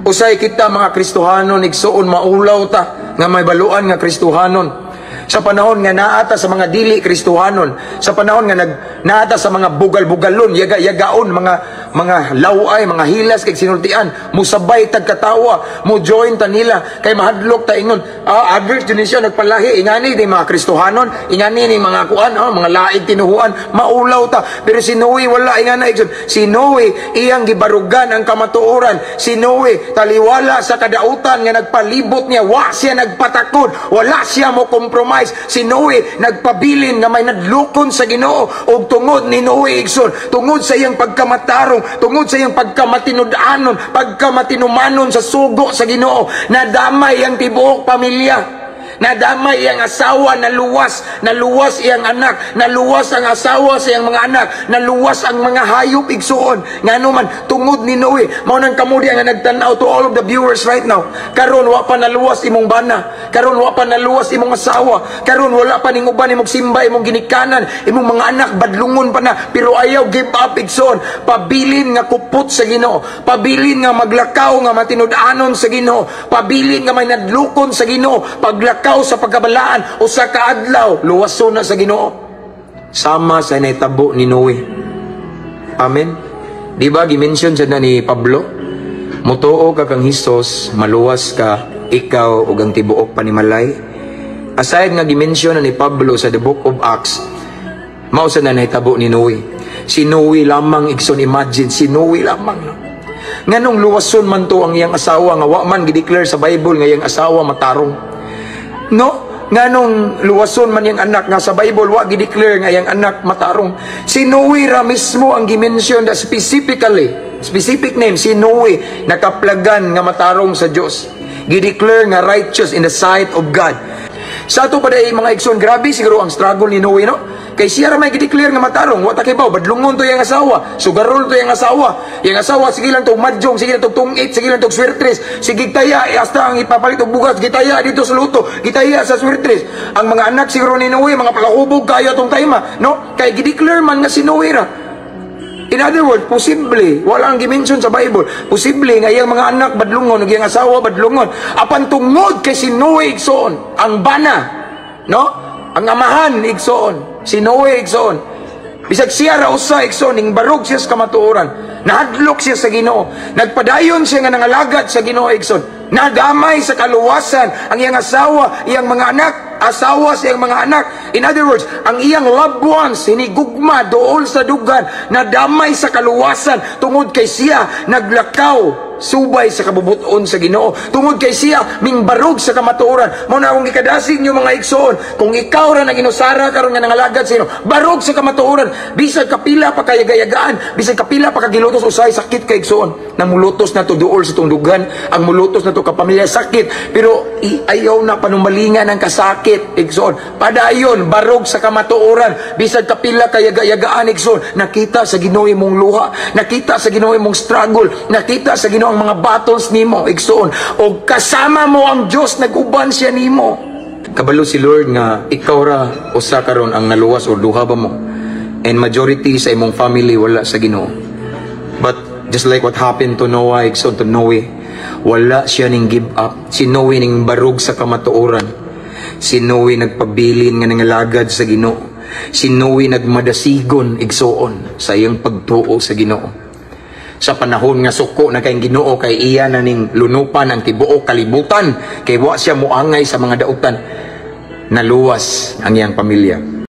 Usay kita mga Kristohanon, igsuon maulaw ta nga may baluan nga Kristohanon. Sa panahon nga naata sa mga dili Kristohanon, sa panahon nga naata sa mga bugal-bugalon, yaga-yagaon, mga laway, mga hilas kay sinultian, musabay tagkatawa, mo join ta nila kay mahadlok ta ingon, others din siya nagpalahi, ingani ni mga Kristohanon, ingani ni mga kuan, mga laig tinuhuan, maulaw ta. Pero si Noe wala ingana igsoon. Si Noe iyang gibarugan ang kamatuoran. Si Noe taliwala sa kadautan nga nagpalibot niya, wa siya nagpatakod, wala siya mo compromise. Si Noe nagpabilin nga may nadlukon sa Ginoo, og tungod ni Noe igsoon, tungod sa iyang pagkamatarong, tungod sa iyang pagkamatinud-anon, pagkamatinumanon sa sugo sa Ginoo, nadamay ang tibuok pamilya. Nadamay iyang asawa, naluwas iyang anak, naluwas ang asawa sa iyang mga anak, naluwas ang mga hayop igsuon. Ngano man tungod ni Noe, mao nang kamudi nga nagtan-aw to all of the viewers right now. Karon wa pa naluwas imong bana, karon wa pa naluwas imong asawa, karon wala pa ning uban imong simba, imong ginikanan, imong mga anak badlungon pa na, pero ayaw give up igsuon. Pabilin nga kupot sa Ginoo, pabilin nga maglakaw nga matinud-anon sa Ginoo, pabilin nga may nadlukon sa Ginoo, paglakaw sa pagkabalaan o sa kaadlaw, luwason na sa Ginoo. Sama sa naitabo ni Noe. Amen. Di ba gimension sa na ni Pablo? Mutuo ka kang Hesus, maluwas ka, ikaw ug ang tibuok panimalay. Aside nga gimension na ni Pablo sa the book of Acts, mao sa na naitabo ni Noe. Si Noe lamang, igsoon, imagine, si Noe lamang. No? Nganong luwason man to ang iyang asawa, nga wa man gideclare sa Bible nga iyang asawa matarong. No? Nganong luwason man yung anak nga sa Bible wa gi-declare nga yung anak matarong. Si Noe ra mismo ang gi-mention that specific name, si Noe nakaplagan nga matarong sa Dios, gi-declare nga righteous in the sight of God. Sa ato pa day mga igsoon, grabe siguro ang struggle ni Noe, no? Kay siya ra may gi-declare nga matarong, wa ta kay baw badlungon to yang asawa, sugarol to yang asawa. Yang asawa sige lang tog madjong, sige lang tog tungit, sige lang tog swertres, sige taya hasta ang ipapalit og bugas, gitaya dito sa luto, gitaya sa swertres. Ang mga anak siguro ni Noe mga palahubog kayo tong tayma, no? Kay gi-declare man nga si Noe ra. In other words, posible, wala ang gimension sa Bible, posible nga iyang mga anak badlungon, ug iyang asawa badlungon. Apan tungod kay si Noe igsoon, ang bana, no? Ang amahan igsoon, si Noe igsoon. Bisag siya ra usa igsoon, ning barog siya sa kamatuoran, nahadlok siya sa Ginoo, nagpadayon siya nga nangalagad sa Ginoo igsoon, nadamay sa kaluwasan ang iyang asawa, iyang mga anak, asawa sa iyang mga anak. In other words, ang iyang loved ones hinigugma dool sa dugan, nadamay sa kaluwasan tungod kay siya naglakaw subay sa kabubuton sa Ginoo, tungod kay siya mingbarog sa kamatuoran. Mao na akong ikadasig nyo mga igsoon, kung ikaw ra naginusara karon nga nangalagad sa Ginoo, barog sa kamatuoran, bisag kapila pa kayagayagaan, bisag kapila pa kagilutos usay sakit kay igsoon, nang mulutos na to duol sa tong dugan, ang mulutos na to kapamilya sakit, pero ayaw na panumalingan ang kasakit igsoon. Padayon barog sa kamatuoran, bisag kapila kayagayagaan igsoon, nakita sa Ginoo imong luha, nakita sa Ginoo imong struggle, nakita sa Ginoo ang mga battles nimo igsoon, o kasama mo ang Dios, naguban siya nimo. Kabalo si Lord nga ikaw ra usa karon ang naluwas o duha ba mo, and majority sa imong family wala sa Ginoo. But just like what happened to Noah igsoon, to Noe, wala siya ning give up. Si Noe ning barog sa kamatuoran, si Noe nagpabilin nga nangalagad sa Ginoo, si Noe nagmadasigon igsoon sa iyang pagtuo sa Ginoo. Sa panahon nga suko na kay Ginoo, kay iya na ning lunupan ang tibuok kalibutan, kay wa siya moangay sa mga dautan, naluwas ang iyang pamilya.